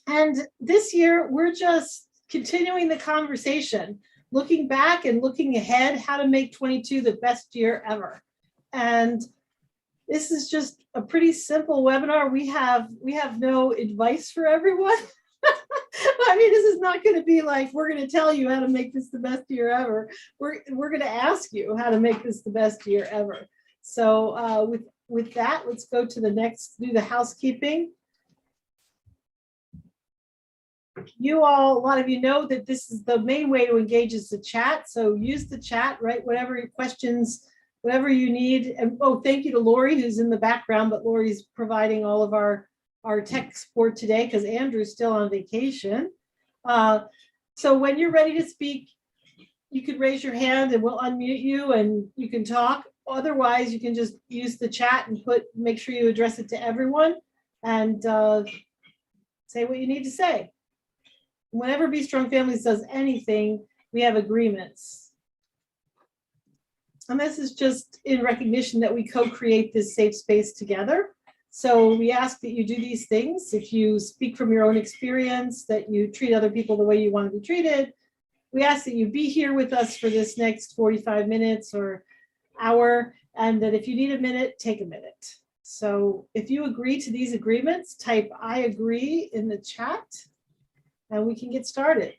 And this year, we're just continuing the conversation, looking back and looking ahead, how to make 22 the best year ever. And this is just a pretty simple webinar. We have no advice for everyone. I mean, this is not going to be like, we're going to tell you how to make this the best year ever. We're going to ask you how to make this the best year ever. So with that, let's go to the next, do the housekeeping. You all, a lot of you know that this is the main way to engage is the chat. So use the chat, right? Whatever your questions, whatever you need. And oh, thank you to Lori, who's in the background, but Lori's providing all of our tech support today because Andrew's still on vacation. So when you're ready to speak, you could raise your hand and we'll unmute you and you can talk. Otherwise, you can just use the chat and make sure you address it to everyone and say what you need to say. Whenever Be Strong Families does anything, we have agreements. And this is just in recognition that we co-create this safe space together. So we ask that you do these things. If you speak from your own experience, that you treat other people the way you want to be treated. We ask that you be here with us for this next 45 minutes or hour, and that if you need a minute, take a minute. So if you agree to these agreements, type I agree in the chat. And we can get started.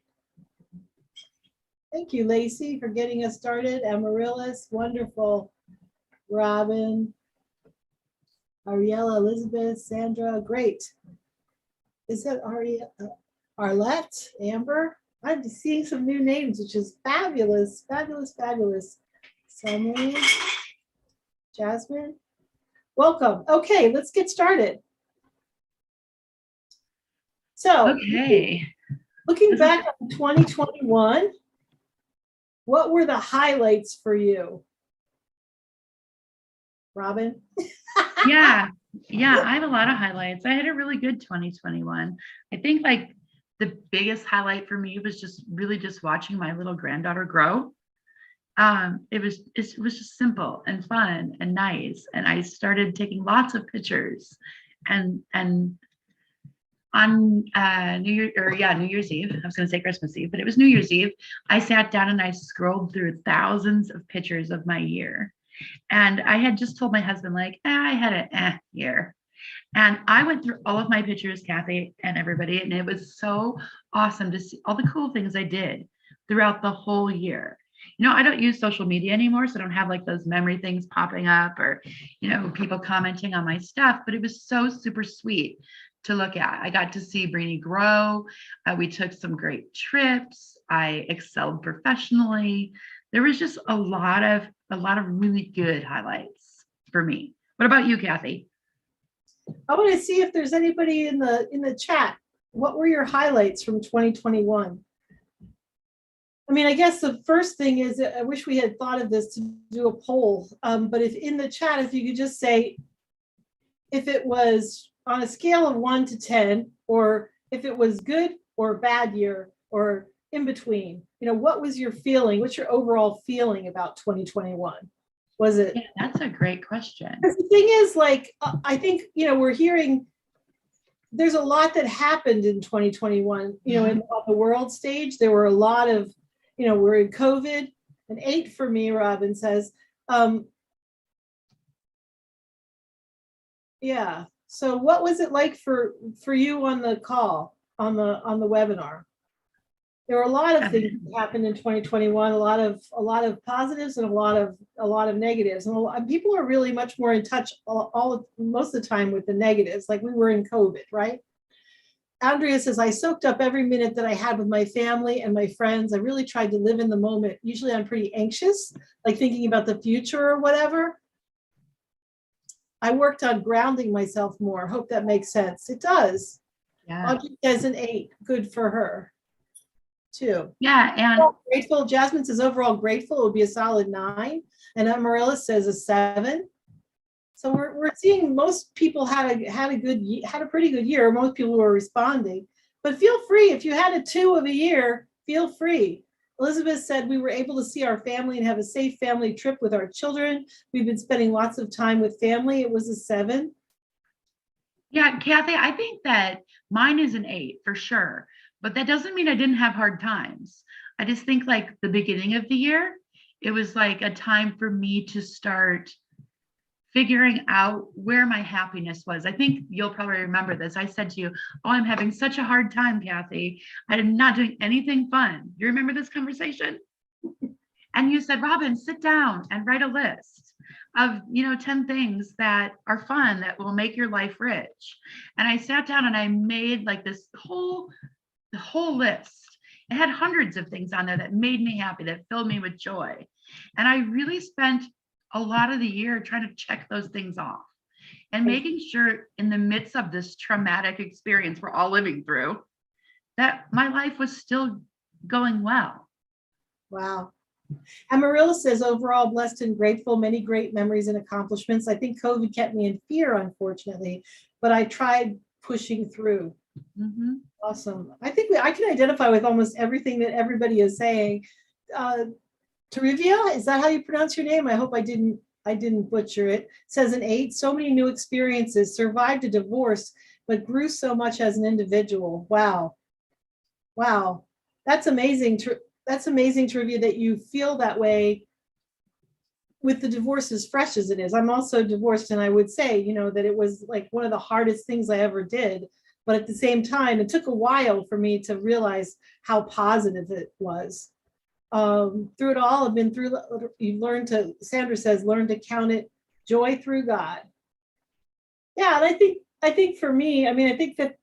Thank you, Lacey, for getting us started. Amaryllis, wonderful. Robyn, Ariella, Elizabeth, Sandra, great. Is that Arlette, Amber? I'm seeing some new names, which is fabulous, fabulous, fabulous. Summer, Jasmine, welcome. Okay, let's get started. So, okay. Looking back on 2021, what were the highlights for you? Robyn? Yeah, I have a lot of highlights. I had a really good 2021. I think like the biggest highlight for me was just watching my little granddaughter grow. It was just simple and fun and nice. And I started taking lots of pictures and on New Year's Eve, I was going to say Christmas Eve, but it was New Year's Eve. I sat down and I scrolled through thousands of pictures of my year. And I had just told my husband, like, I had an year. And I went through all of my pictures, Katthe and everybody, and it was so awesome to see all the cool things I did throughout the whole year. You know, I don't use social media anymore, so I don't have like those memory things popping up or, you know, people commenting on my stuff, but it was so super sweet to look at. I got to see Brini grow. We took some great trips. I excelled professionally. There was just a lot of really good highlights for me. What about you, Katthe? I want to see if there's anybody in the chat. What were your highlights from 2021? I mean, I guess the first thing is, I wish we had thought of this to do a poll, but if in the chat, if you could just say if it was on a scale of 1 to 10, or if it was good or bad year or in between, you know, what was your feeling? What's your overall feeling about 2021? Was it? Yeah, that's a great question. The thing is, like, I think, you know, we're hearing there's a lot that happened in 2021, you know, on the world stage. There were a lot of, you know, we're in COVID, an 8 for me, Robyn says. Yeah. So what was it like for you on the call, on the webinar? There were a lot of things that happened in 2021, a lot of positives and a lot of negatives. And people are really much more in touch most of the time with the negatives, like we were in COVID, right? Andrea says, I soaked up every minute that I had with my family and my friends. I really tried to live in the moment. Usually I'm pretty anxious, like thinking about the future or whatever. I worked on grounding myself more. Hope that makes sense. It does. Yeah. Audrey says an 8. Good for her, too. Yeah, and grateful. Jasmine says overall grateful. It would be a solid 9, and Amaryllis says a 7. So we're seeing most people had a pretty good year. Most people were responding, but feel free if you had a 2 of a year. Feel free. Elizabeth said we were able to see our family and have a safe family trip with our children. We've been spending lots of time with family. It was a 7. Yeah, Katthe, I think that mine is an 8 for sure, but that doesn't mean I didn't have hard times. I just think like the beginning of the year, it was like a time for me to start figuring out where my happiness was. I think you'll probably remember this. I said to you, "Oh, I'm having such a hard time, Katthe. I'm not doing anything fun." You remember this conversation? And you said, "Robyn, sit down and write a list of, 10 things that are fun that will make your life rich." And I sat down and I made like the whole list. It had hundreds of things on there that made me happy, that filled me with joy. And I really spent a lot of the year trying to check those things off and making sure in the midst of this traumatic experience we're all living through, that my life was still going well. Wow. And Marilla says, overall blessed and grateful, many great memories and accomplishments. I think COVID kept me in fear, unfortunately, but I tried pushing through. Mm-hmm. Awesome. I think I can identify with almost everything that everybody is saying. Tarivia, is that how you pronounce your name? I hope I didn't butcher it. Says an 8, so many new experiences, survived a divorce, but grew so much as an individual. Wow. Wow. That's amazing. That's amazing, Trivia, that you feel that way with the divorce as fresh as it is. I'm also divorced, and I would say, that it was like one of the hardest things I ever did. But at the same time, it took a while for me to realize how positive it was. Through it all, I've been through, you've learned to, Sandra says, learn to count it joy through God. Yeah, and I think for me, I mean, I think that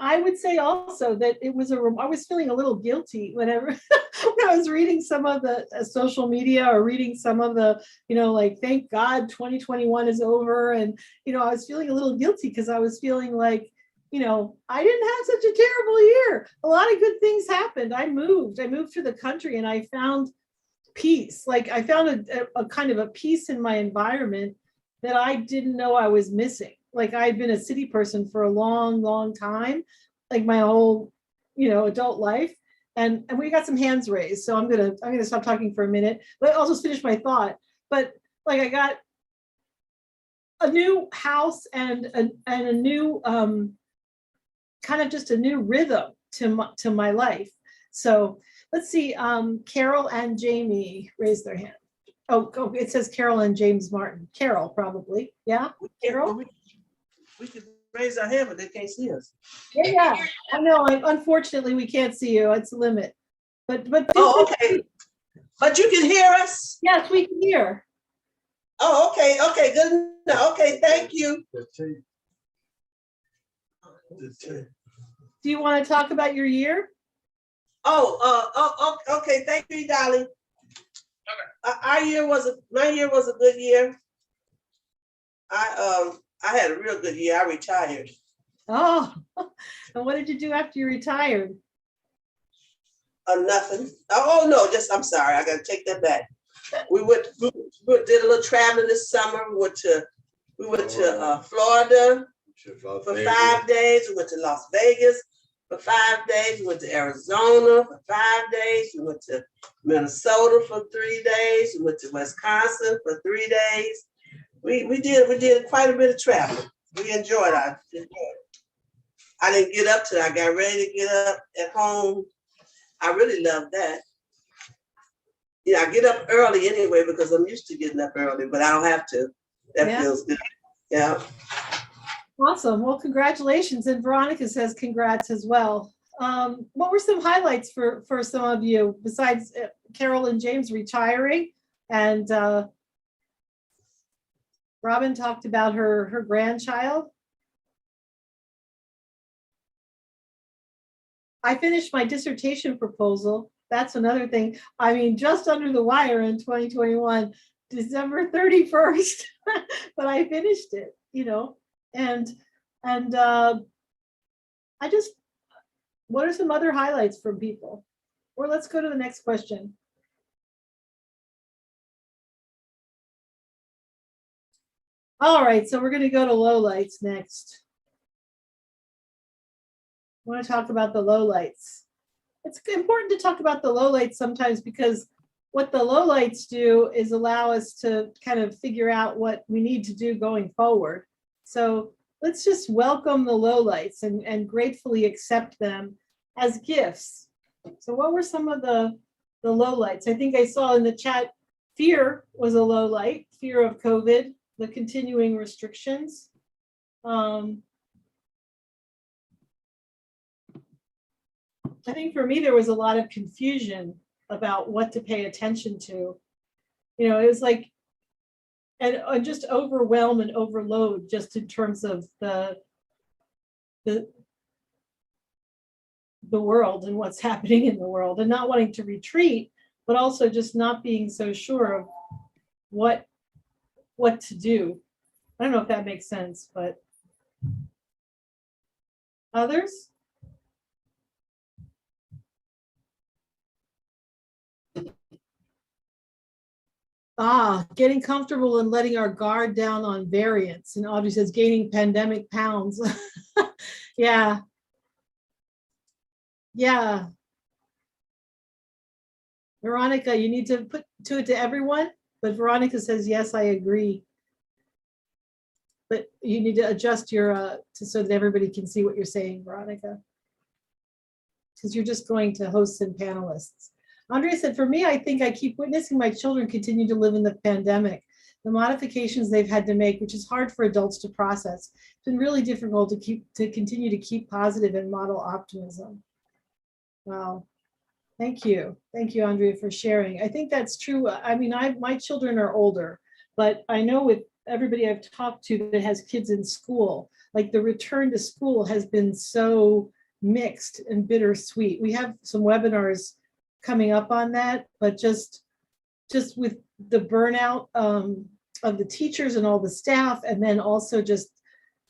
I would say also that I was feeling a little guilty whenever when I was reading some of the social media or reading some of the, like, thank God 2021 is over. And, I was feeling a little guilty because I was feeling like, I didn't have such a terrible year. A lot of good things happened. I moved to the country and I found peace. Like I found a kind of a peace in my environment that I didn't know I was missing. Like I'd been a city person for a long, long time, like my whole, adult life. And we got some hands raised. So I'm gonna stop talking for a minute, but I'll just finish my thought. But like I got a new house and a new kind of just a new rhythm to my life. So let's see, Carol and Jamie raise their hand. Oh, it says Carol and James Martin. Carol, probably. Yeah, Carol? We can raise our hand, but they can't see us. Yeah. I know, unfortunately, we can't see you. It's a limit. But Oh, okay. But you can hear us? Yes, we can hear. Oh, okay, good enough. Okay, thank you. Do you want to talk about your year? Okay, thank you, darling. My year was a good year. I had a real good year. I retired. Oh, and what did you do after you retired? Nothing. Oh no, I'm sorry. I gotta take that back. We did a little traveling this summer. We went to Florida for 5 days. We went to Las Vegas for 5 days. We went to Arizona for 5 days. We went to Minnesota for 3 days. We went to Wisconsin for 3 days. We did quite a bit of traveling. We enjoyed it. I didn't get up till I got ready to get up at home. I really love that. I get up early anyway because I'm used to getting up early, but I don't have to. That feels good. Yeah. Awesome. Well, congratulations. And Veronica says congrats as well. What were some highlights for some of you besides Carol and James retiring? And Robyn talked about her grandchild. I finished my dissertation proposal. That's another thing. I mean, just under the wire in 2021, December 31st, but I finished it, and what are some other highlights from people? Or let's go to the next question. All right, so we're going to go to lowlights next. I want to talk about the lowlights. It's important to talk about the lowlights sometimes because what the lowlights do is allow us to kind of figure out what we need to do going forward. So let's just welcome the lowlights and gratefully accept them as gifts. So what were some of the lowlights? I think I saw in the chat, fear was a low light, fear of COVID, the continuing restrictions. I think for me, there was a lot of confusion about what to pay attention to. You know, it was like, and just overwhelm and overload just in terms of the world and what's happening in the world, and not wanting to retreat, but also just not being so sure of what to do. I don't know if that makes sense, but others? Getting comfortable and letting our guard down on variants. And Audrey says gaining pandemic pounds. Yeah. Yeah. Veronica, you need to put to it to everyone, but Veronica says, yes, I agree. But you need to adjust your, so that everybody can see what you're saying, Veronica. Because you're just going to hosts and panelists. Andrea said, for me, I think I keep witnessing my children continue to live in the pandemic. The modifications they've had to make, which is hard for adults to process. It's been really difficult to continue to keep positive and model optimism. Wow. Thank you. Thank you, Andrea, for sharing. I think that's true. I mean, my children are older, but I know with everybody I've talked to that has kids in school, like the return to school has been so mixed and bittersweet. We have some webinars coming up on that, but just with the burnout of the teachers and all the staff, and then also just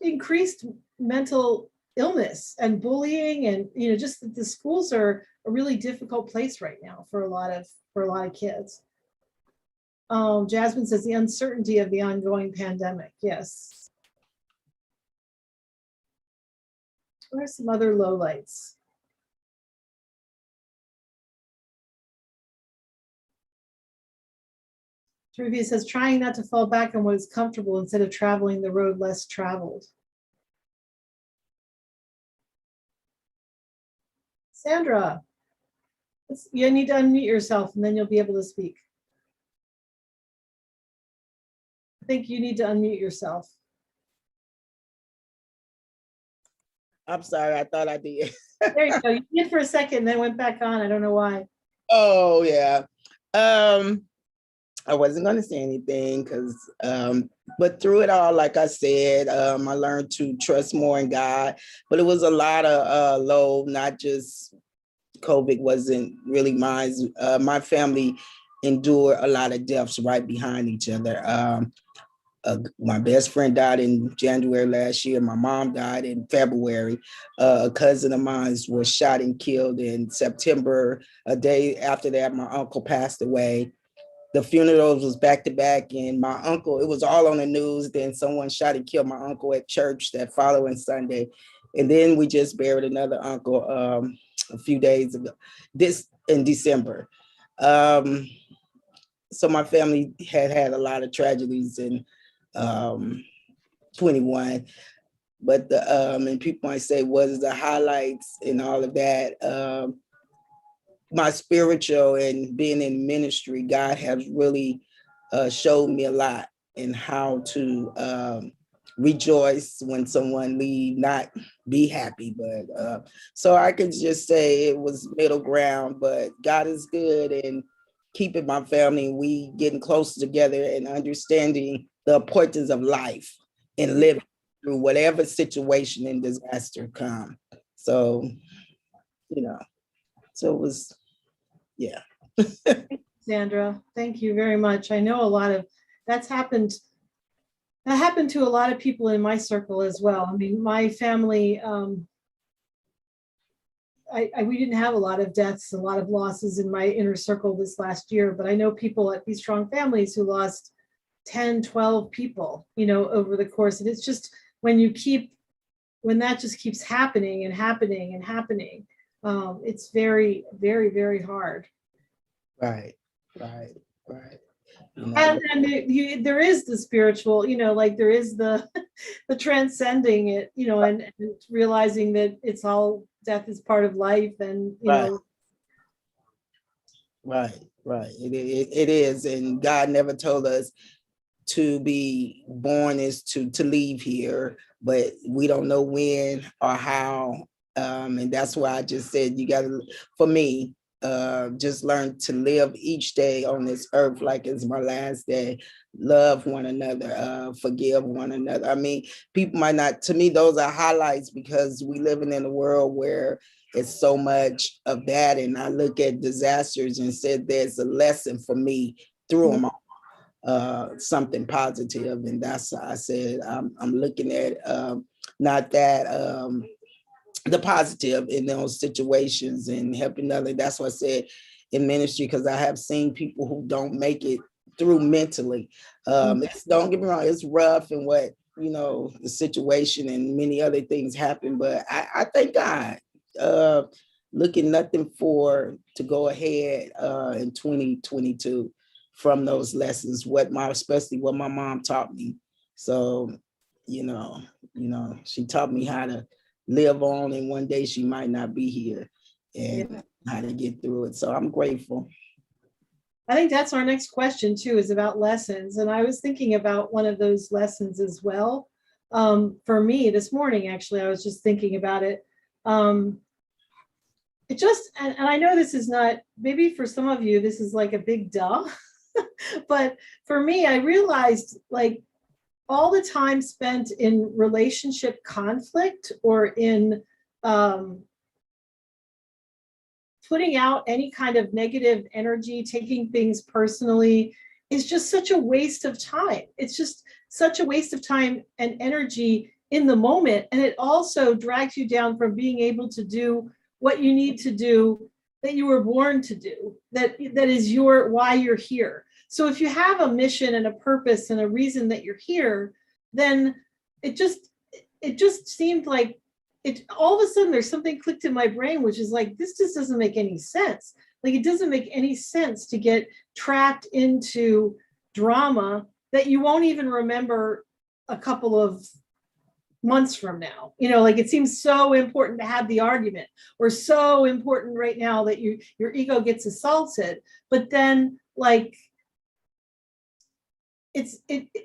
increased mental illness and bullying, and just that the schools are a really difficult place right now for a lot of kids. Jasmine says the uncertainty of the ongoing pandemic. Yes. What are some other lowlights? Trivia says trying not to fall back on what is comfortable instead of traveling the road less traveled. Sandra, you need to unmute yourself and then you'll be able to speak. I think you need to unmute yourself. I'm sorry, I thought I did. There you go. You did for a second, then went back on. I don't know why. Oh yeah. I wasn't going to say anything because, but through it all, like I said, I learned to trust more in God. But it was a lot of low, not just COVID wasn't really mine. My family endured a lot of deaths right behind each other. My best friend died in January last year. My mom died in February. A cousin of mine was shot and killed in September. A day after that, my uncle passed away. The funerals was back to back, and my uncle, it was all on the news. Then someone shot and killed my uncle at church that following Sunday. And then we just buried another uncle a few days ago, this in December. So my family had a lot of tragedies in 21. But and people might say, what is the highlights and all of that? My spiritual and being in ministry, God has really showed me a lot in how to rejoice when someone leave, not be happy. But so I could just say it was middle ground, but God is good and keeping my family, and we getting closer together and understanding the importance of life and living through whatever situation and disaster come. So, so it was, yeah. Sandra, thank you very much. I know a lot of that's happened. That happened to a lot of people in my circle as well. I mean, my family, we didn't have a lot of deaths, a lot of losses in my inner circle this last year, but I know people at Be Strong Families who lost 10, 12 people, over the course. And it's just when that just keeps happening and happening and happening, it's very, very, very hard. Right. You know? And there is the spiritual, like there is the the transcending it, and realizing that it's all, death is part of life, and Right. Right. It is, and God never told us to be born is to leave here, but we don't know when or how. And that's why I just said you got to, for me, just learn to live each day on this earth like it's my last day. Love one another, forgive one another. I mean, people might not, to me, those are highlights because we living in a world where it's so much of that. And I look at disasters and said there's a lesson for me through them all, something positive. And that's I said I'm looking at not that the positive in those situations and helping others. That's what I said in ministry, because I have seen people who don't make it through mentally. Don't get me wrong, it's rough and what, the situation and many other things happen, but I thank God, looking nothing for to go ahead in 2022 from those lessons, especially what my mom taught me. So, she taught me how to live on, and one day she might not be here, and how to get through it. So I'm grateful. I think that's our next question too, is about lessons. And I was thinking about one of those lessons as well. For me this morning, actually, I was just thinking about it. It just, and I know this is not, maybe for some of you, this is like a big duh, but for me, I realized like all the time spent in relationship conflict or in putting out any kind of negative energy, taking things personally, is just such a waste of time. It's just such a waste of time and energy in the moment. And it also drags you down from being able to do what you need to do, that you were born to do, that is why you're here. So if you have a mission and a purpose and a reason that you're here, then it just seemed like it, all of a sudden there's something clicked in my brain, which is like, this just doesn't make any sense. Like, it doesn't make any sense to get trapped into drama that you won't even remember a couple of months from now. Like, it seems so important to have the argument, or so important right now that your ego gets assaulted. But then, like,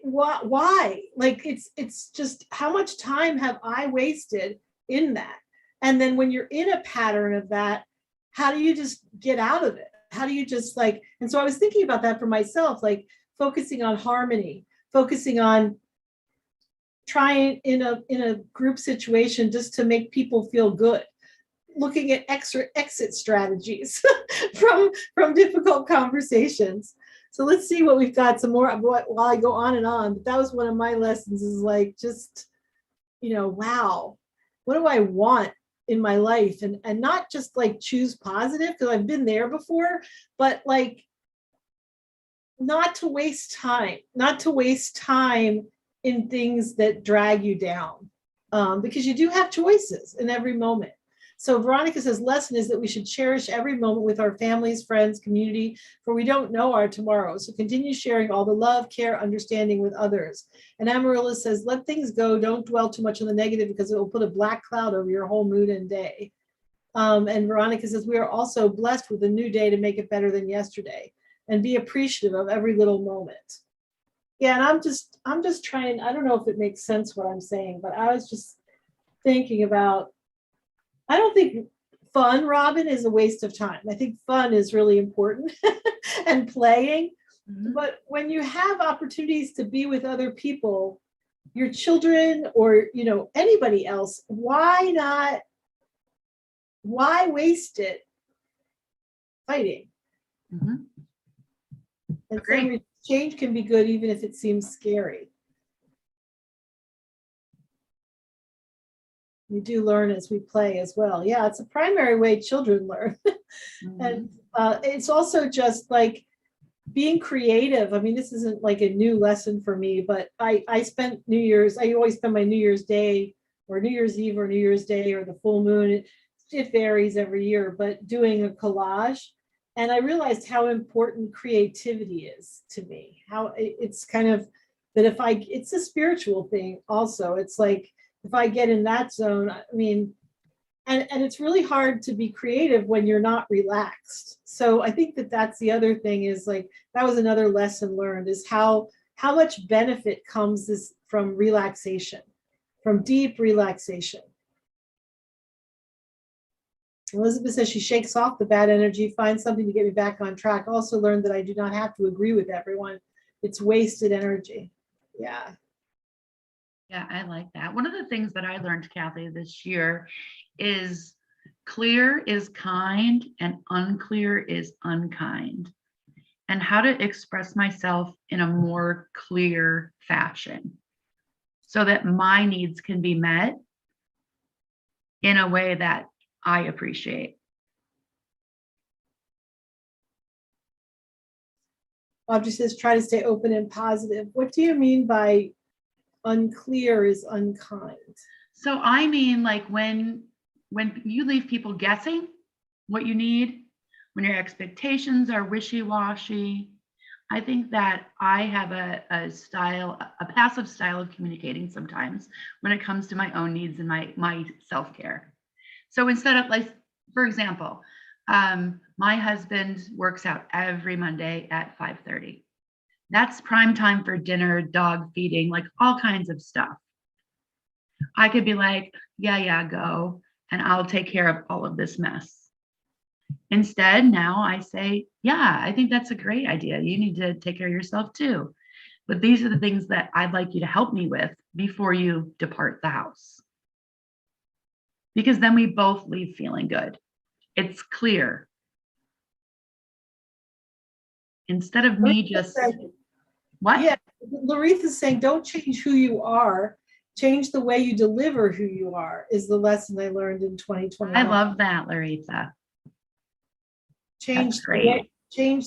why? Like, it's just, how much time have I wasted in that? And then when you're in a pattern of that, how do you just get out of it? How do you just like, and so I was thinking about that for myself, like focusing on harmony, focusing on trying in a group situation just to make people feel good, looking at exit strategies from difficult conversations. So let's see what we've got some more while I go on and on. But that was one of my lessons, is like, just, wow, what do I want in my life? And not just like choose positive, because I've been there before, but like not to waste time in things that drag you down, because you do have choices in every moment. So Veronica says, lesson is that we should cherish every moment with our families, friends, community, for we don't know our tomorrow. So continue sharing all the love, care, understanding with others. And Amarilla says, let things go. Don't dwell too much on the negative, because it will put a black cloud over your whole mood and day. And Veronica says, we are also blessed with a new day to make it better than yesterday, and be appreciative of every little moment. Yeah, and I'm just trying, I don't know if it makes sense what I'm saying, but I was just thinking about, I don't think fun, Robyn, is a waste of time. I think fun is really important and playing. Mm-hmm. But when you have opportunities to be with other people, your children or, anybody else, why waste it fighting? Mm-hmm. And so change can be good, even if it seems scary. We do learn as we play as well. Yeah, it's a primary way children learn. Mm-hmm. And it's also just like being creative. I mean, this isn't like a new lesson for me, but I spent New Year's, I always spend my New Year's Day or New Year's Eve or New Year's Day or the full moon. It varies every year, but doing a collage. And I realized how important creativity is to me, how it's kind of that it's a spiritual thing also. It's like, if I get in that zone, I mean, and it's really hard to be creative when you're not relaxed. So I think that that's the other thing, is like, that was another lesson learned, is how much benefit comes from relaxation, from deep relaxation. Elizabeth says she shakes off the bad energy, finds something to get me back on track. Also learned that I do not have to agree with everyone. It's wasted energy. Yeah. Yeah, I like that. One of the things that I learned, Katthe, this year is clear is kind and unclear is unkind, and how to express myself in a more clear fashion so that my needs can be met in a way that I appreciate. Bob just says, try to stay open and positive. What do you mean by unclear is unkind? So I mean, like when you leave people guessing what you need, when your expectations are wishy-washy, I think that I have a passive style of communicating sometimes when it comes to my own needs and my self-care. So instead of, like, for example, my husband works out every Monday at 5:30. That's prime time for dinner, dog feeding, like all kinds of stuff. I could be like, yeah, go, and I'll take care of all of this mess. Instead, now I say, yeah, I think that's a great idea. You need to take care of yourself too. But these are the things that I'd like you to help me with before you depart the house. Because then we both leave feeling good. It's clear. Instead of me just, what? Yeah, Laritha's saying, don't change who you are, change the way you deliver who you are, is the lesson I learned in 2021. I love that, Laritha. Change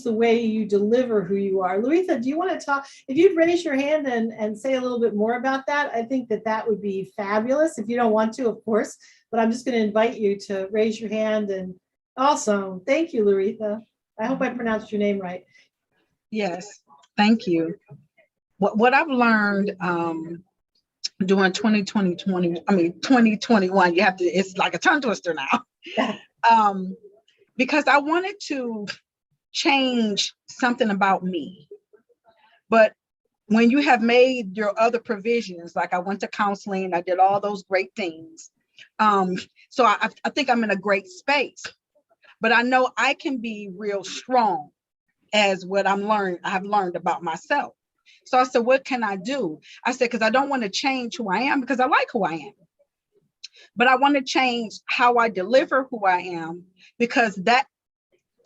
the way you deliver who you are. Laritha, do you want to talk? If you'd raise your hand and say a little bit more about that, I think that would be fabulous. If you don't want to, of course, but I'm just going to invite you to raise your hand. And awesome. Thank you, Laritha. I hope I pronounced your name right. Yes, thank you. What I've learned during 2021, you have to, it's like a tongue twister now. Because I wanted to change something about me. But when you have made your other provisions, like I went to counseling, I did all those great things. So I think I'm in a great space, but I know I can be real strong as what I've learned about myself. So I said, what can I do? I said, because I don't want to change who I am, because I like who I am. But I want to change how I deliver who I am, because that,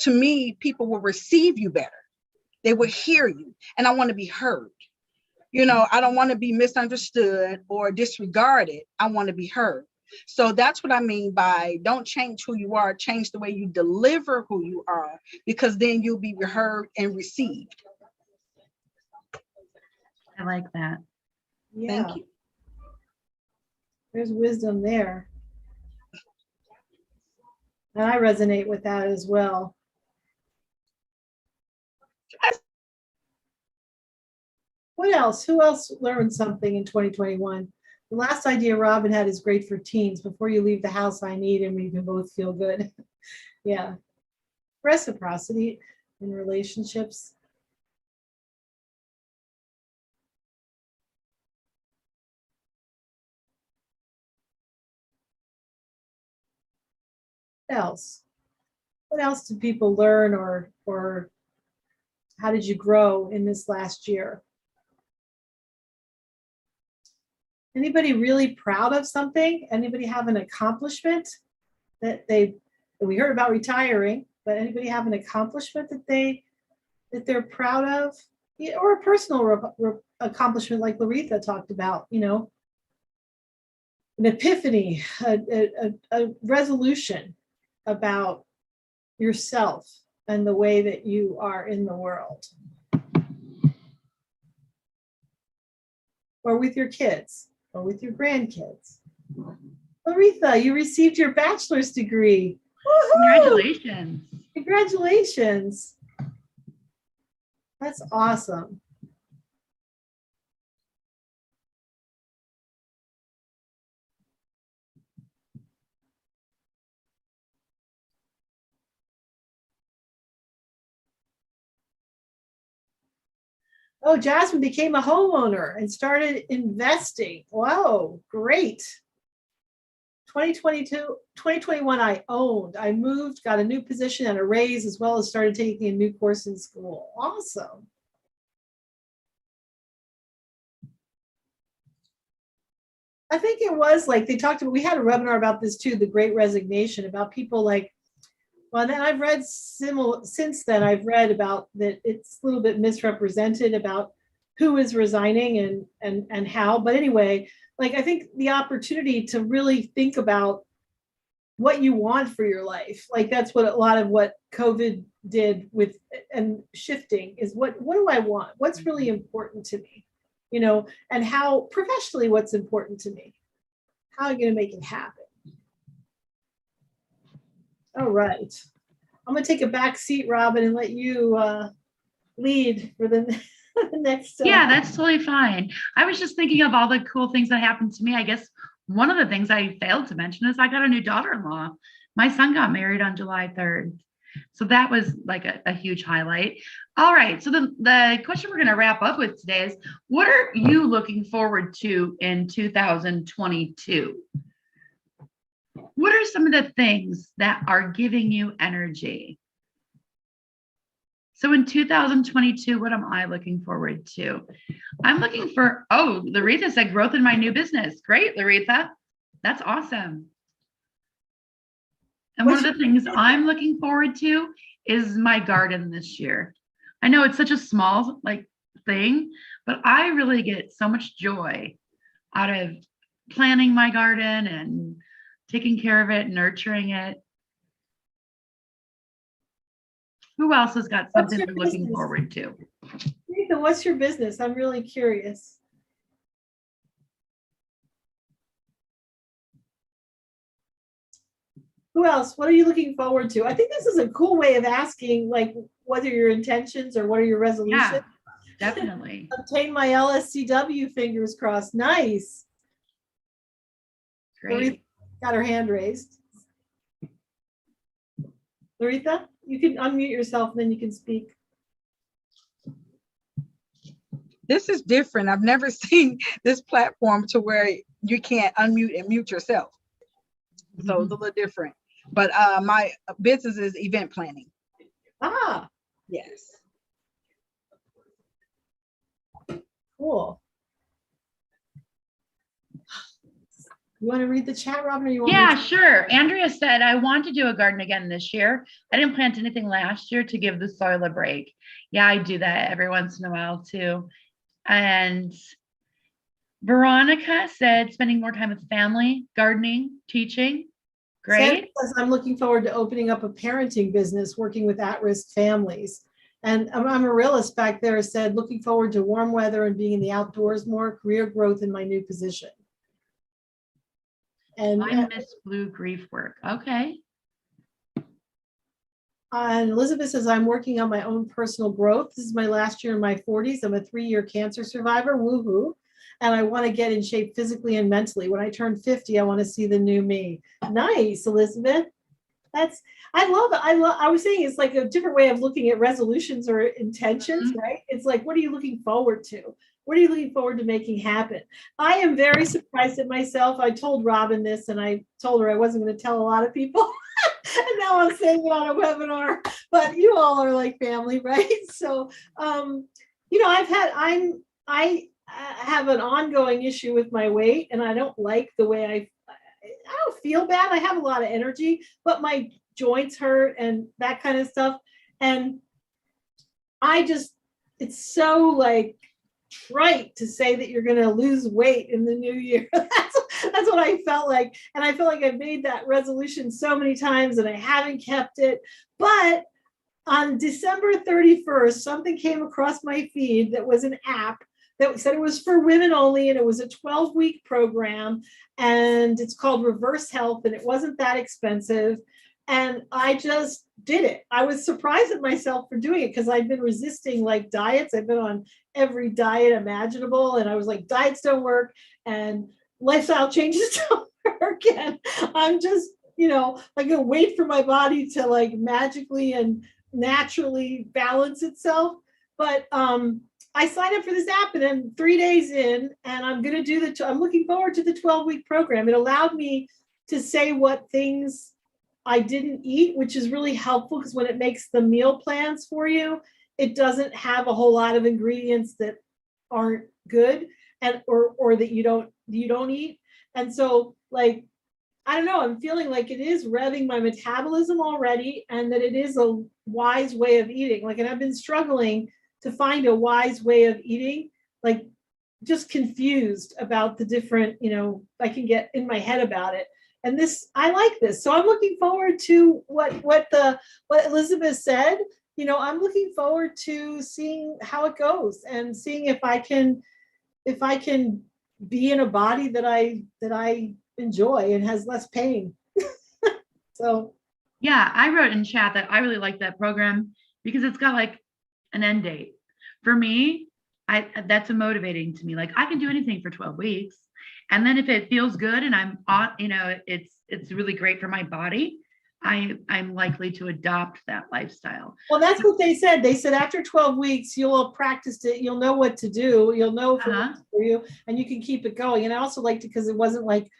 to me, people will receive you better. They will hear you. And I want to be heard. You know, I don't want to be misunderstood or disregarded. I want to be heard. So that's what I mean by don't change who you are, change the way you deliver who you are, because then you'll be heard and received. I like that. Yeah. Thank you. There's wisdom there. And I resonate with that as well. What else? Who else learned something in 2021? The last idea Robyn had is great for teens. Before you leave the house, I need, and we can both feel good. Yeah. Reciprocity in relationships. What else? What else did people learn, or how did you grow in this last year? Anybody really proud of something? Anybody have an accomplishment that we heard about retiring, but anybody have an accomplishment that they're proud of? Yeah, or a personal accomplishment like Laritha talked about, you know, an epiphany, a resolution about yourself and the way that you are in the world. Or with your kids, or with your grandkids. Laritha, you received your bachelor's degree. Congratulations. Congratulations. That's awesome. Oh, Jasmine became a homeowner and started investing. Wow, great. 2021, I owned. I moved, got a new position and a raise, as well as started taking a new course in school. Awesome. I think it was like they talked about, we had a webinar about this too, the Great Resignation, about people like, well, then I've read since then, I've read about that it's a little bit misrepresented about who is resigning and how. But anyway, like I think the opportunity to really think about what you want for your life, like that's what a lot of what COVID did with and shifting is what do I want? What's really important to me? You know, and how professionally what's important to me? How am I going to make it happen? All right. I'm going to take a back seat, Robyn, and let you lead for the next. Yeah, that's totally fine. I was just thinking of all the cool things that happened to me. I guess one of the things I failed to mention is I got a new daughter-in-law. My son got married on July 3rd. So that was like a huge highlight. All right. So the question we're going to wrap up with today is, what are you looking forward to in 2022? What are some of the things that are giving you energy? So in 2022, what am I looking forward to? I'm looking for, oh, Laretha said growth in my new business. Great, Laretha. That's awesome. And one of the things I'm looking forward to is my garden this year. I know it's such a small thing, but I really get so much joy out of planting my garden and taking care of it, nurturing it. Who else has got something they're looking forward to? Nathan, what's your business? I'm really curious. Who else? What are you looking forward to? I think this is a cool way of asking, like, what are your intentions or what are your resolutions? Yeah, definitely. Obtain my LSCW, fingers crossed. Nice. Great. Laretha got her hand raised. Laretha, you can unmute yourself and then you can speak. This is different. I've never seen this platform to where you can't unmute and mute yourself. So it's a little different. But my business is event planning. Ah, Yes. cool. You want to read the chat, Robyn, or you want Yeah, me to? sure. Andrea said, I want to do a garden again this year. I didn't plant anything last year to give the soil a break. Yeah, I do that every once in a while too. And Veronica said, spending more time with family, gardening, teaching. Great. Says, I'm looking forward to opening up a parenting business, working with at-risk families. And Amaryllis back there said, looking forward to warm weather and being in the outdoors more, career growth in my new position. And I miss blue grief work. Okay. And Elizabeth says, I'm working on my own personal growth. This is my last year in my 40s. I'm a 3-year cancer survivor. Woohoo. And I want to get in shape physically and mentally. When I turn 50, I want to see the new me. Nice, Elizabeth. I love it. I was saying it's like a different way of looking at resolutions or intentions, right? It's like, what are you looking forward to? What are you looking forward to making happen? I am very surprised at myself. I told Robyn this and I told her I wasn't going to tell a lot of people. And now I'm saying it on a webinar, but you all are like family, right? So, you know, I have an ongoing issue with my weight and I don't like the way I don't feel bad. I have a lot of energy, but my joints hurt and that kind of stuff. And it's so like trite to say that you're going to lose weight in the new year. That's what I felt like. And I feel like I've made that resolution so many times and I haven't kept it. But on December 31st, something came across my feed that was an app that said it was for women only, and it was a 12-week program, and it's called Reverse Health, and it wasn't that expensive. And I just did it. I was surprised at myself for doing it because I've been resisting like diets. I've been on every diet imaginable. And I was like, diets don't work and lifestyle changes don't work. And I'm just, like gonna wait for my body to like magically and naturally balance itself. But I signed up for this app and then 3 days in, and I'm going to do I'm looking forward to the 12-week program. It allowed me to say what things I didn't eat, which is really helpful because when it makes the meal plans for you, it doesn't have a whole lot of ingredients that aren't good and or that you don't eat. And so like, I don't know, I'm feeling like it is revving my metabolism already and that it is a wise way of eating. Like, and I've been struggling to find a wise way of eating, like just confused about the different, I can get in my head about it. And this, I like this. So I'm looking forward to what Elizabeth said. I'm looking forward to seeing how it goes and seeing if I can be in a body that I enjoy and has less pain. So yeah, I wrote in chat that I really like that program because it's got like an end date. For me, that's a motivating to me. Like I can do anything for 12 weeks. And then if it feels good and I'm on, it's really great for my body, I'm likely to adopt that lifestyle. Well, that's what they said. They said after 12 weeks, you'll have practiced it. You'll know what to do. You'll know if it works for you and you can keep it going. And I also liked it because it wasn't like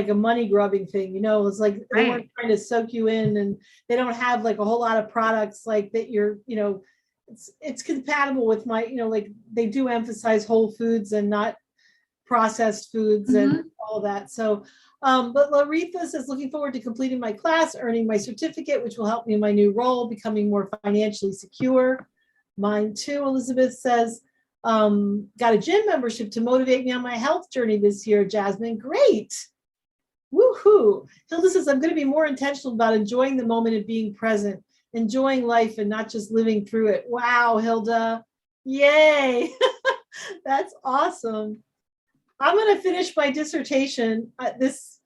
a money grubbing thing, it's like they weren't trying to soak you in and they don't have like a whole lot of products like that it's compatible with my, like they do emphasize whole foods and not processed foods and all that. So, but Laretha says, looking forward to completing my class, earning my certificate, which will help me in my new role, becoming more financially secure. Mine too, Elizabeth says, got a gym membership to motivate me on my health journey this year, Jasmine. Great. Woohoo. Hilda says, I'm going to be more intentional about enjoying the moment and being present, enjoying life and not just living through it. Wow, Hilda. Yay. That's awesome. I'm going to finish my dissertation this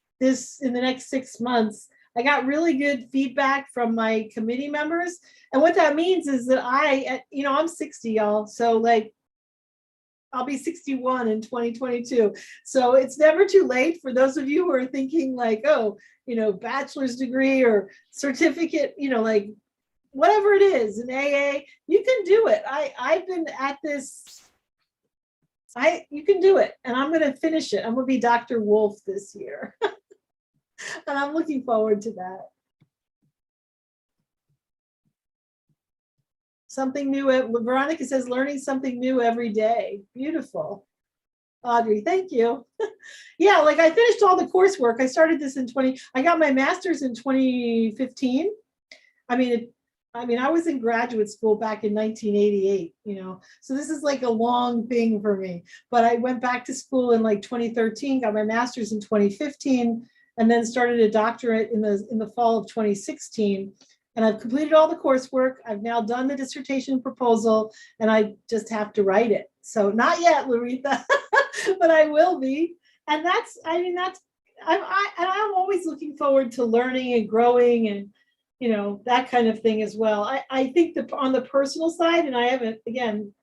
in the next 6 months. I got really good feedback from my committee members. And what that means is that I'm 60, y'all. So like, I'll be 61 in 2022. So it's never too late for those of you who are thinking like, bachelor's degree or certificate, like whatever it is, an AA, you can do it. I've been at this. You can do it. And I'm going to finish it. I'm going to be Dr. Wolf this year. And I'm looking forward to that. Something new. Veronica says, learning something new every day. Beautiful. Audrey, thank you. Yeah, like I finished all the coursework. I started this I got my master's in 2015. I mean, I was in graduate school back in 1988, so this is like a long thing for me. But I went back to school in like 2013, got my master's in 2015, and then started a doctorate in the fall of 2016. And I've completed all the coursework. I've now done the dissertation proposal, and I just have to write it. So not yet, Laretha, but I will be. And I'm always looking forward to learning and growing and, that kind of thing as well. I think that on the personal side, and I haven't, again,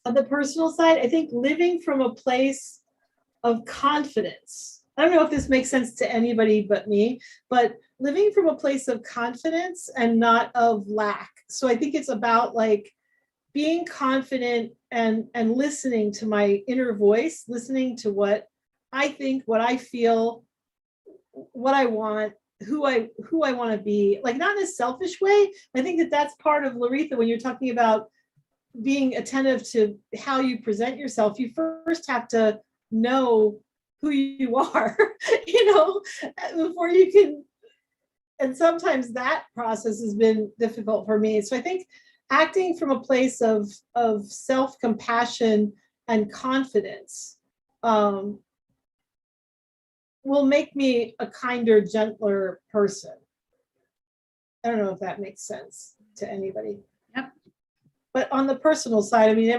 on the personal side, I think living from a place of confidence. I don't know if this makes sense to anybody but me, but living from a place of confidence and not of lack. So I think it's about like being confident and listening to my inner voice, listening to what I think, what I feel, what I want, who I want to be, like not in a selfish way. I think that that's part of Laretha when you're talking about being attentive to how you present yourself. You first have to know who you are, before you can. And sometimes that process has been difficult for me. So I think acting from a place of self-compassion and confidence will make me a kinder, gentler person. I don't know if that makes sense to anybody. Yep. But on the personal side, we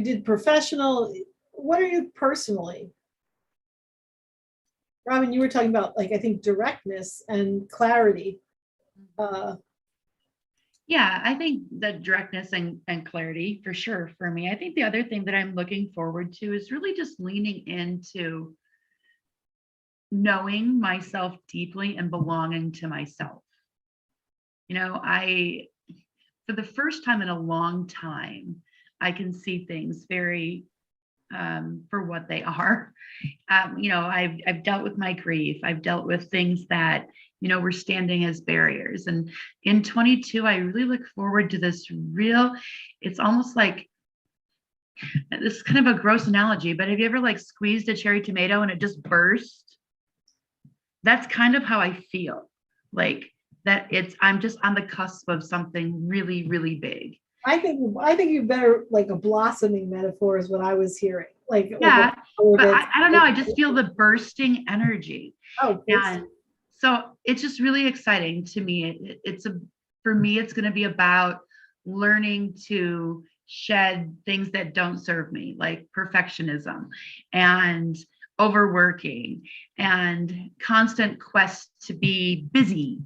did professional. What are you personally? Robyn, you were talking about like, I think directness and clarity. Yeah, I think the directness and clarity for sure for me. I think the other thing that I'm looking forward to is really just leaning into knowing myself deeply and belonging to myself. You know, for the first time in a long time, I can see things very for what they are. You know, I've dealt with my grief. I've dealt with things that, you know, were standing as barriers. And in 22, I really look forward to this real, it's almost like, this is kind of a gross analogy, but have you ever like squeezed a cherry tomato and it just burst? That's kind of how I feel. Like that I'm just on the cusp of something really, really big. I think you better, like a blossoming metaphor is what I was hearing. Like, Yeah, but I I don't know. I just feel the bursting energy. Oh, And so it's just really exciting to me. For me, it's going to be about learning to shed things that don't serve me, like perfectionism and overworking and constant quest to be busy,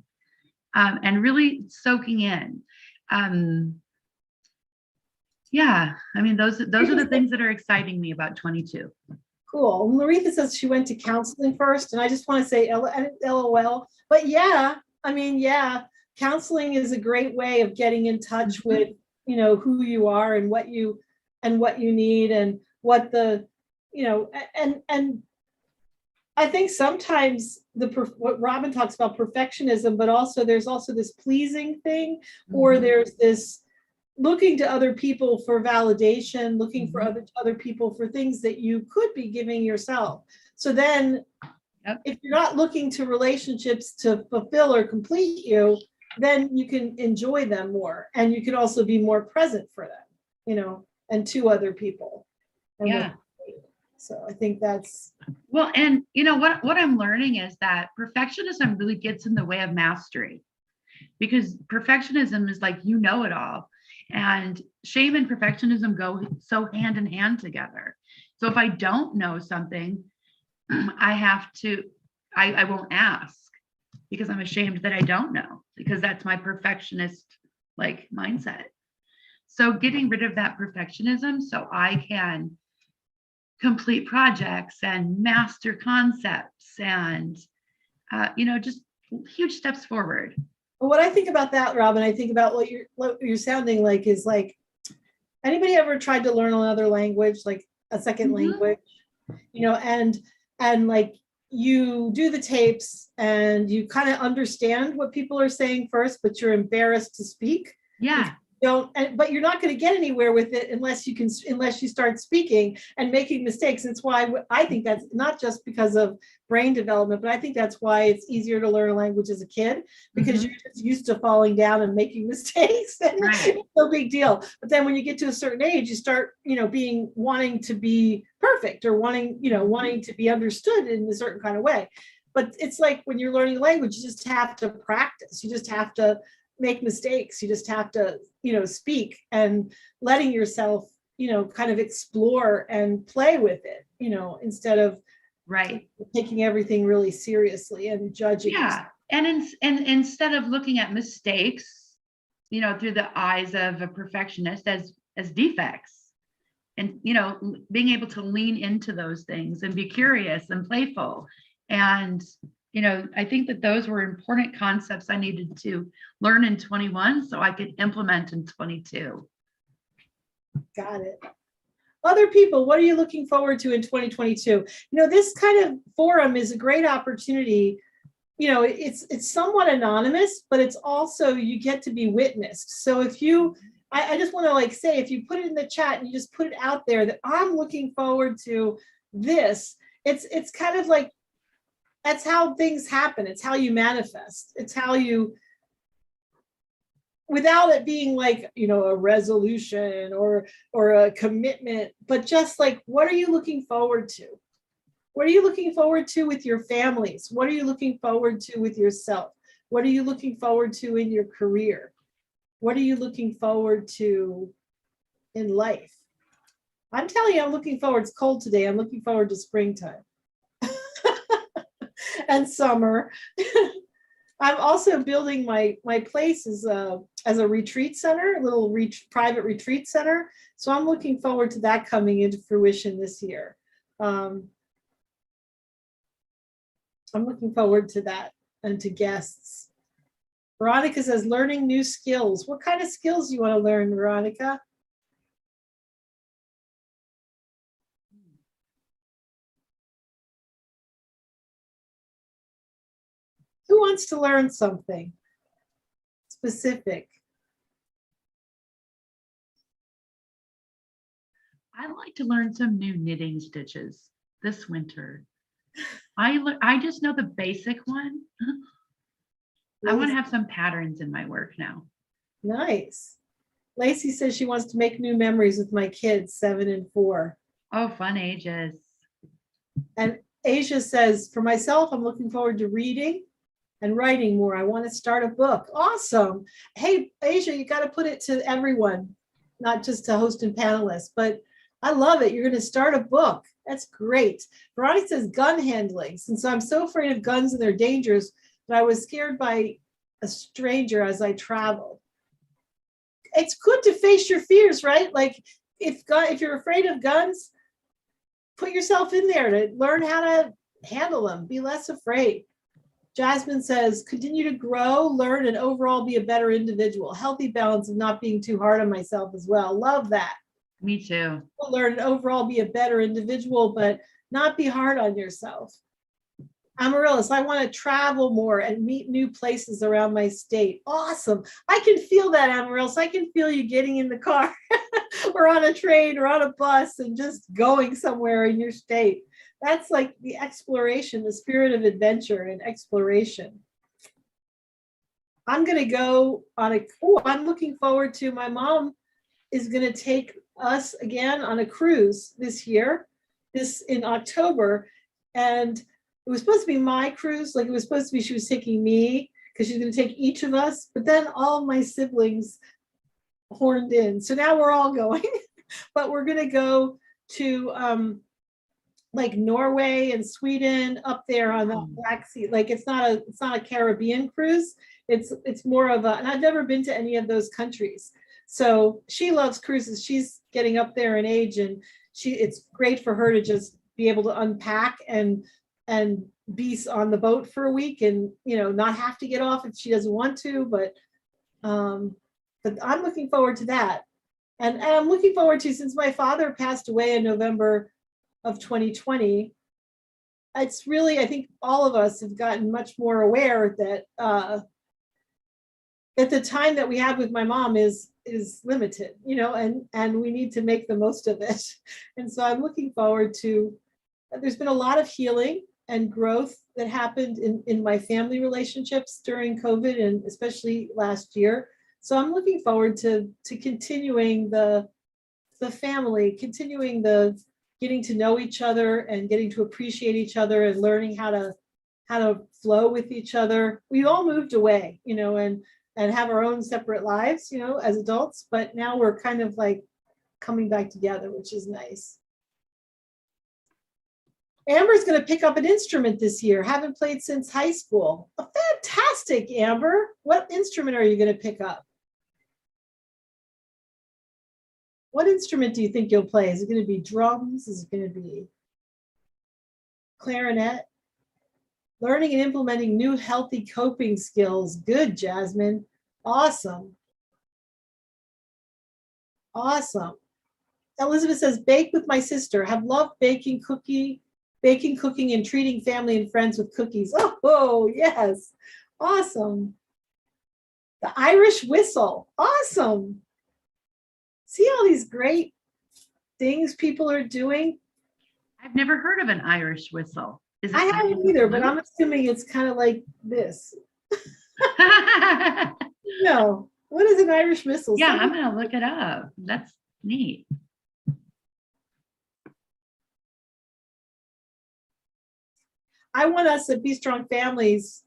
and really soaking in. Yeah, I mean, those are the things that are exciting me about 22. Cool. Laretha says she went to counseling first, and I just want to say LOL. But yeah, I mean, yeah, counseling is a great way of getting in touch with, you know, who you are and what you need and what the, you know, and I think sometimes what Robyn talks about perfectionism, but also there's also this pleasing thing, or there's this looking to other people for validation, looking for other people for things that you could be giving yourself. So then if you're not looking to relationships to fulfill or complete you, then you can enjoy them more, and you can also be more present for them, you know, and to other people. And Yeah. So I think that's well, and you know what I'm learning is that perfectionism really gets in the way of mastery, because perfectionism is like, you know it all, and shame and perfectionism go so hand in hand together. So if I don't know something, I won't ask because I'm ashamed that I don't know, because that's my perfectionist like mindset. So getting rid of that perfectionism so I can complete projects and master concepts and, you know, just huge steps forward. what I think about that, Robyn. I think about what you're sounding like is like, anybody ever tried to learn another language, like a second language, you know, and like you do the tapes and you kind of understand what people are saying first, but you're embarrassed to speak. Yeah. But you're not going to get anywhere with it unless you start speaking and making mistakes. It's why I think that's not just because of brain development, but I think that's why it's easier to learn a language as a kid, because you're just used to falling down and making mistakes. And it's no big deal. But then when you get to a certain age, you start, you know, wanting to be perfect, or wanting to be understood in a certain kind of way. But it's like when you're learning a language, you just have to practice. You just have to make mistakes. You just have to, you know, speak, and letting yourself, you know, kind of explore and play with it, you know, instead of taking everything really seriously and judging. Yeah. And instead of looking at mistakes, you know, through the eyes of a perfectionist as defects, and, you know, being able to lean into those things and be curious and playful. And, you know, I think that those were important concepts I needed to learn in 21 so I could implement in 22. Got it. Other people, what are you looking forward to in 2022? You know, this kind of forum is a great opportunity. You know, it's somewhat anonymous, but it's also, you get to be witnessed. So if I just want to like say, if you put it in the chat and you just put it out there that I'm looking forward to this, it's kind of like, that's how things happen. It's how you manifest. It's how you, without it being like, you know, a resolution or a commitment, but just like, what are you looking forward to? What are you looking forward to with your families? What are you looking forward to with yourself? What are you looking forward to in your career? What are you looking forward to in life? I'm telling you, I'm looking forward. It's cold today. I'm looking forward to springtime. and summer. I'm also building my place as a retreat center, a little private retreat center. So I'm looking forward to that coming into fruition this year. I'm looking forward to that and to guests. Veronica says, learning new skills. What kind of skills do you want to learn, Veronica? Who wants to learn something specific? I'd like to learn some new knitting stitches this winter. I just know the basic one. I want to have some patterns in my work now. Nice. Lacey says she wants to make new memories with my kids, 7 and 4. Oh, fun ages. And Asia says, for myself, I'm looking forward to reading and writing more. I want to start a book. Awesome. Hey, Asia, you got to put it to everyone, not just to host and panelists, but I love it. You're going to start a book. That's great. Veronica says gun handling. Since I'm so afraid of guns and their dangers, that I was scared by a stranger as I traveled. It's good to face your fears, right? Like if you're afraid of guns, put yourself in there to learn how to handle them. Be less afraid. Jasmine says, continue to grow, learn, and overall be a better individual. Healthy balance of not being too hard on myself as well. Love that. Me too. Learn and overall be a better individual, but not be hard on yourself. Amaryllis, I want to travel more and meet new places around my state. Awesome. I can feel that, Amaryllis. I can feel you getting in the car or on a train or on a bus and just going somewhere in your state. That's like the exploration, the spirit of adventure and exploration. I'm going to go on I'm looking forward to, my mom is going to take us again on a cruise this year, in October. And it was supposed to be my cruise. Like it was supposed to be, she was taking me because she's going to take each of us. But then all my siblings horned in. So now we're all going, but we're going to go to like Norway and Sweden up there on the Black Sea. Like it's not a Caribbean cruise. It's more of and I've never been to any of those countries. So she loves cruises. She's getting up there in age, and it's great for her to just be able to unpack and be on the boat for a week and, not have to get off if she doesn't want to, but I'm looking forward to that. And I'm looking forward to, since my father passed away in November of 2020, it's really, I think all of us have gotten much more aware that the time that we have with my mom is limited, and we need to make the most of it. And so I'm looking forward to, there's been a lot of healing and growth that happened in my family relationships during COVID, and especially last year. So I'm looking forward to continuing the family, continuing the getting to know each other and getting to appreciate each other and learning how to flow with each other. We all moved away, and have our own separate lives, as adults, but now we're kind of like coming back together, which is nice. Amber's going to pick up an instrument this year. Haven't played since high school. Oh, fantastic, Amber. What instrument are you going to pick up? What instrument do you think you'll play? Is it going to be drums? Is it going to be clarinet? Learning and implementing new healthy coping skills. Good, Jasmine. Awesome. Awesome. Elizabeth says, bake with my sister. Have loved baking, cooking, and treating family and friends with cookies. Oh, yes. Awesome. The Irish whistle. Awesome. See all these great things people are doing? I've never heard of an Irish whistle. Is it I haven't either, but I'm assuming it's kind of like this. No. What is an Irish whistle? Yeah, I'm going to look it up. That's neat. I want us at Be Strong Families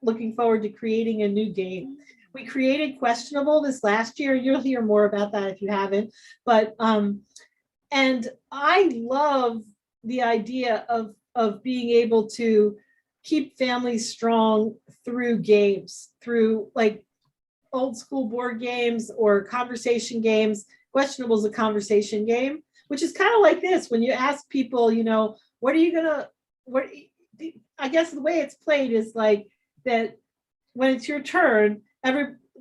looking forward to creating a new game. We created Questionable this last year. You'll hear more about that if you haven't. But and I love the idea of being able to keep families strong through games, through like old school board games or conversation games. Questionable is a conversation game, which is kind of like this. When you ask people, you know, what are you gonna, what, I guess the way it's played is like that when it's your turn,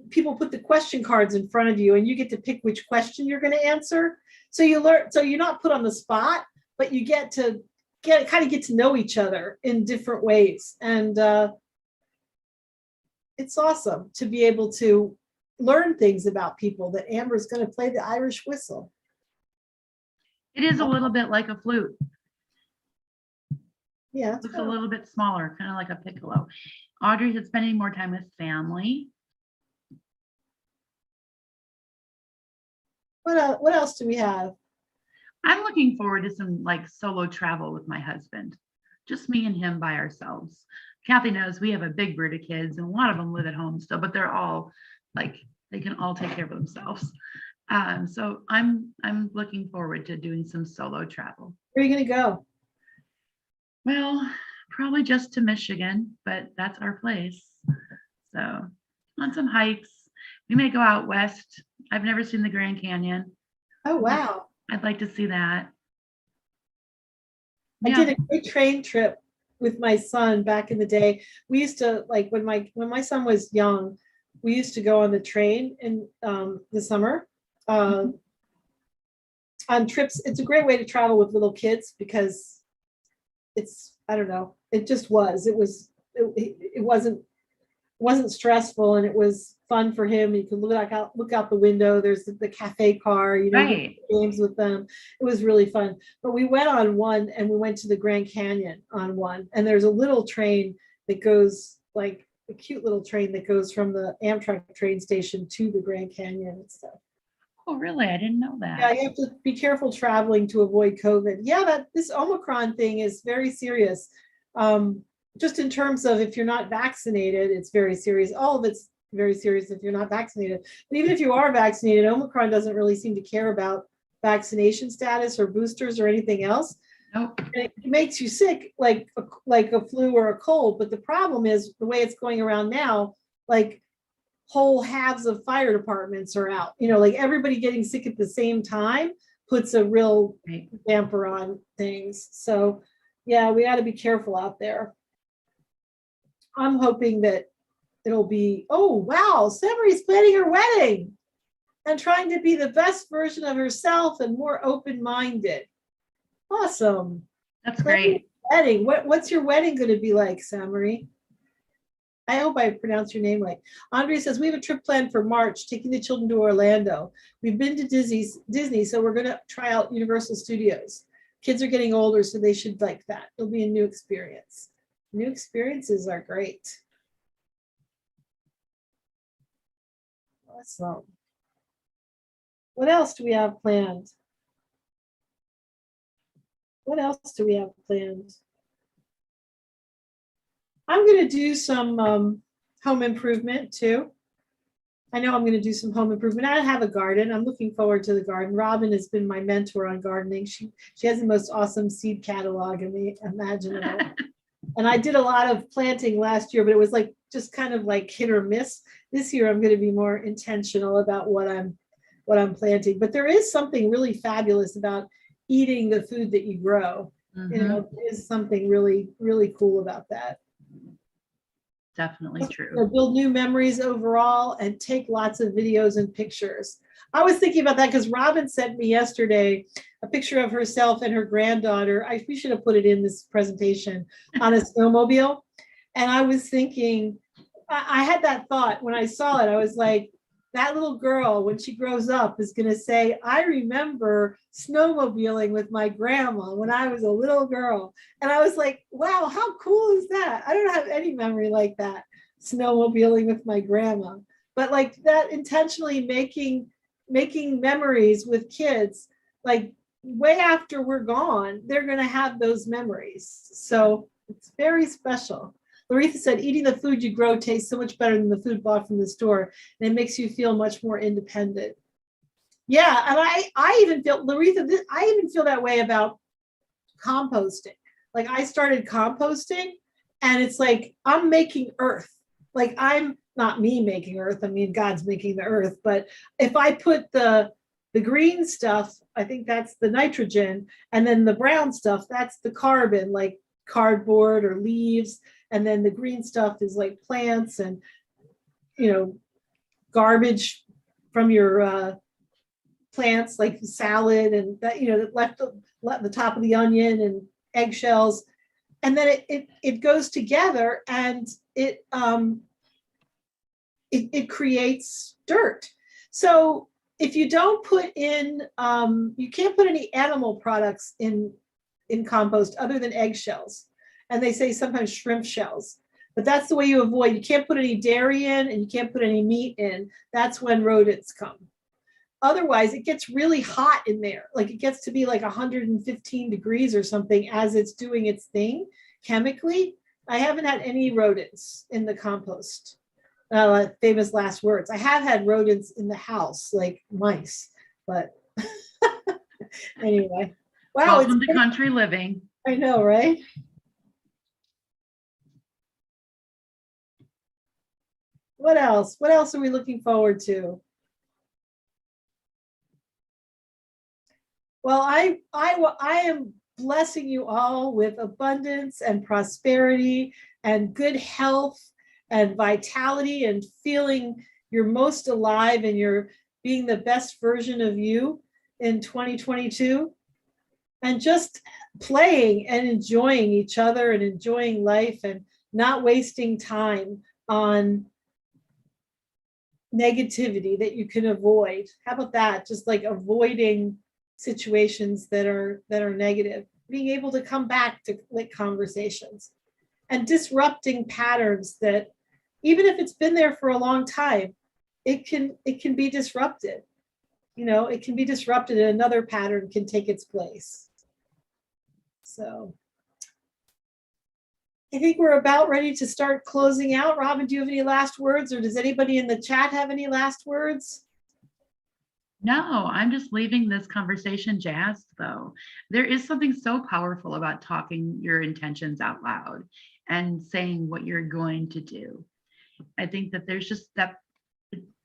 people put the question cards in front of you and you get to pick which question you're going to answer. So you learn, so you're not put on the spot, but you get to know each other in different ways. And it's awesome to be able to learn things about people, that Amber's going to play the Irish whistle. It is a little bit like a flute. Yeah. It looks a little bit smaller, kind of like a piccolo. Audrey said spending more time with family. What else do we have? I'm looking forward to some like solo travel with my husband. Just me and him by ourselves. Katthe knows we have a big brood of kids, and a lot of them live at home still, but they're all like, they can all take care of themselves. So I'm looking forward to doing some solo travel. Where are you going to go? Well, probably just to Michigan, but that's our place. So on some hikes. We may go out west. I've never seen the Grand Canyon. Oh, wow. I'd like to see that. I did a great train trip with my son back in the day. We used to, like, when my son was young, we used to go on the train in the summer on trips. It's a great way to travel with little kids because it's, I don't know, it just was. It wasn't stressful, and it was fun for him. You could look out the window. There's the cafe car, you know, Right. games with them. It was really fun. But we went on one, and we went to the Grand Canyon on one. And there's a little train that goes, like a cute little train that goes from the Amtrak train station to the Grand Canyon and stuff. Oh, really? I didn't know that. Yeah, you have to be careful traveling to avoid COVID. Yeah, this Omicron thing is very serious. Just in terms of if you're not vaccinated, it's very serious. All of it's very serious if you're not vaccinated. But even if you are vaccinated, Omicron doesn't really seem to care about vaccination status or boosters or anything else. Nope. And it makes you sick like a flu or a cold. But the problem is the way it's going around now, like whole halves of fire departments are out. You know, like everybody getting sick at the same time puts a real damper on things. So yeah, we got to be careful out there. I'm hoping that it'll be, oh, wow, Summer's planning her wedding and trying to be the best version of herself and more open-minded. Awesome. That's great. Wedding. What's your wedding going to be like, Summery? I hope I pronounced your name right. Andre says, we have a trip planned for March, taking the children to Orlando. We've been to Disney, so we're going to try out Universal Studios. Kids are getting older, so they should like that. It'll be a new experience. New experiences are great. Awesome. What else do we have planned? What else do we have planned? I'm going to do some home improvement too. I know I'm going to do some home improvement. I have a garden. I'm looking forward to the garden. Robyn has been my mentor on gardening. She has the most awesome seed catalog imaginable. And I did a lot of planting last year, but it was like just kind of like hit or miss. This year, I'm going to be more intentional about what I'm planting. But there is something really fabulous about eating the food that you grow. Mm-hmm. You know, there is something really, really cool about that. Definitely true. You know, build new memories overall and take lots of videos and pictures. I was thinking about that because Robyn sent me yesterday a picture of herself and her granddaughter. We should have put it in this presentation on a snowmobile. And I was thinking, I had that thought when I saw it. I was like, that little girl, when she grows up, is going to say, I remember snowmobiling with my grandma when I was a little girl. And I was like, wow, how cool is that? I don't have any memory like that, snowmobiling with my grandma. But like that, intentionally making memories with kids, like way after we're gone, they're going to have those memories. So it's very special. Laretha said, eating the food you grow tastes so much better than the food bought from the store, and it makes you feel much more independent. Yeah, and I even feel, Laretha, I even feel that way about composting. Like I started composting, And it's like, I'm making earth. Like, I'm not me making earth. I mean, God's making the earth. But if I put the green stuff, I think that's the nitrogen. And then the brown stuff, that's the carbon, like cardboard or leaves. And then the green stuff is like plants and, garbage from your plants, like salad and that, that left the top of the onion and eggshells. And then it goes together and it creates dirt. So if you don't put in, you can't put any animal products in compost other than eggshells. And they say sometimes shrimp shells, but that's the way you avoid. You can't put any dairy in and you can't put any meat in. That's when rodents come. Otherwise, it gets really hot in there. Like, it gets to be like 115 degrees or something as it's doing its thing chemically. I haven't had any rodents in the compost. Famous last words. I have had rodents in the house, like mice, but anyway. Wow. Welcome to country living. I know, right? What else? What else are we looking forward to? Well, I am blessing you all with abundance and prosperity and good health and vitality and feeling you're most alive and you're being the best version of you in 2022. And just playing and enjoying each other and enjoying life and not wasting time on negativity that you can avoid. How about that? Just like avoiding situations that are negative, being able to come back to like conversations and disrupting patterns that, even if it's been there for a long time, it can be disrupted. It can be disrupted and another pattern can take its place. So I think we're about ready to start closing out. Robyn, do you have any last words, or does anybody in the chat have any last words? No, I'm just leaving this conversation jazzed, though. There is something so powerful about talking your intentions out loud and saying what you're going to do. I think that there's just that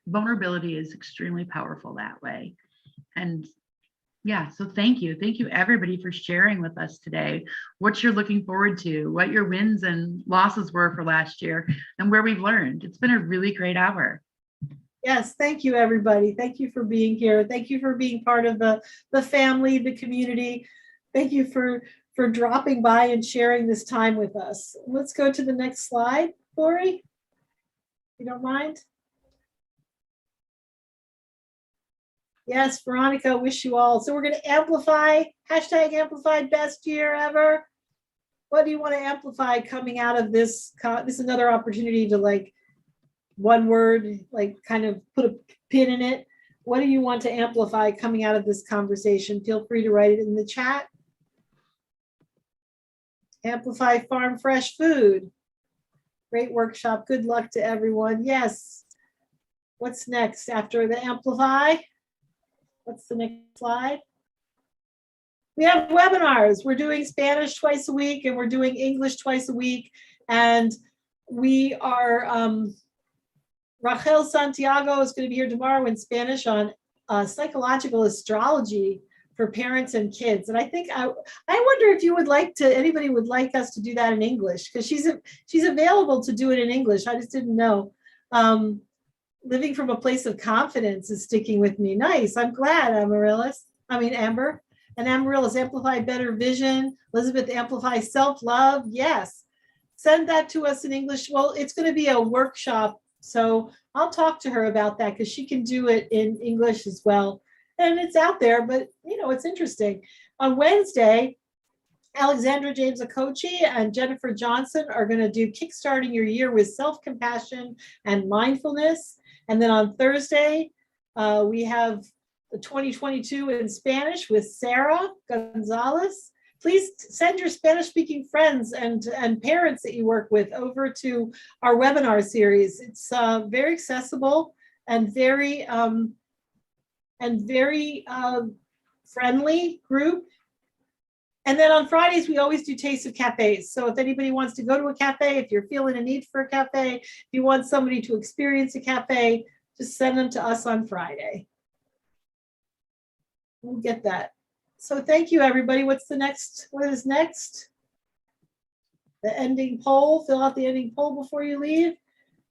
vulnerability is extremely powerful that way. And yeah, so thank you. Thank you, everybody, for sharing with us today what you're looking forward to, what your wins and losses were for last year, and where we've learned. It's been a really great hour. Yes, thank you, everybody. Thank you for being here. Thank you for being part of the family, the community. Thank you for dropping by and sharing this time with us. Let's go to the next slide, Lori, if you don't mind. Yes, Veronica, wish you all. So we're going to amplify, hashtag amplified best year ever. What do you want to amplify coming out of this? This is another opportunity to like one word, like kind of put a pin in it. What do you want to amplify coming out of this conversation? Feel free to write it in the chat. Amplify farm fresh food. Great workshop. Good luck to everyone. Yes. What's next after the amplify? What's the next slide? We have webinars. We're doing Spanish twice a week and we're doing English twice a week. And we are, Rachel Santiago is going to be here tomorrow in Spanish on psychological astrology for parents and kids. And I think I wonder if you would like to, anybody would like us to do that in English, because she's available to do it in English. I just didn't know. Living from a place of confidence is sticking with me. Nice. I'm glad, Amber. And Amaryllis, amplify better vision. Elizabeth, amplify self-love. Yes. Send that to us in English. Well, it's going to be a workshop, so I'll talk to her about that because she can do it in English as well. And it's out there, but it's interesting. On Wednesday, Alexandra James Okochi and Jennifer Johnson are going to do Kickstarting Your Year with Self-Compassion and Mindfulness. And then on Thursday, we have the 2022 in Spanish with Sarah Gonzalez. Please send your Spanish-speaking friends and parents that you work with over to our webinar series. It's very accessible and very friendly group. And then on Fridays, we always do taste of cafes. So if anybody wants to go to a cafe, if you're feeling a need for a cafe, if you want somebody to experience a cafe, just send them to us on Friday. We'll get that. So thank you, everybody. What's the next? What is next? The ending poll. Fill out the ending poll before you leave.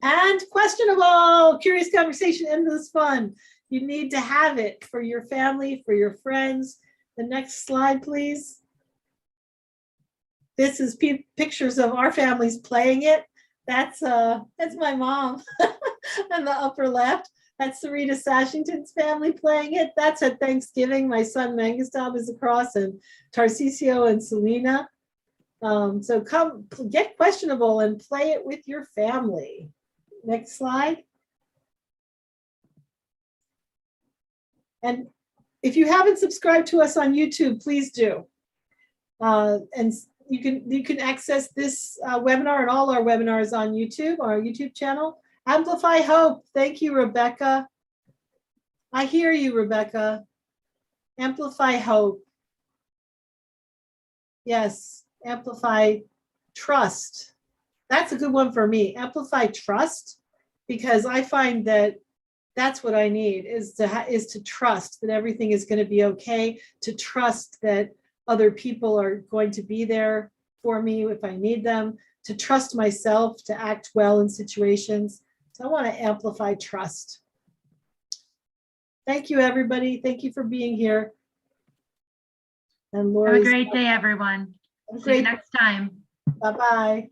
And questionable, curious conversation, endless fun. You need to have it for your family, for your friends. The next slide, please. This is pictures of our families playing it. That's my mom on the upper left. That's Sarita Sashington's family playing it. That's at Thanksgiving. My son Mangustav is across, and Tarcisio and Selena. So come get questionable and play it with your family. Next slide. And if you haven't subscribed to us on YouTube, please do. And you can access this webinar and all our webinars on YouTube, our YouTube channel. Amplify Hope. Thank you, Rebecca. I hear you, Rebecca. Amplify Hope. Yes, amplify trust. That's a good one for me. Amplify trust, because I find that that's what I need is to trust that everything is going to be okay, to trust that other people are going to be there for me if I need them, to trust myself to act well in situations. So I want to amplify trust. Thank you, everybody. Thank you for being here. And Lori's Have a great day, everyone. See you next time. Bye-bye.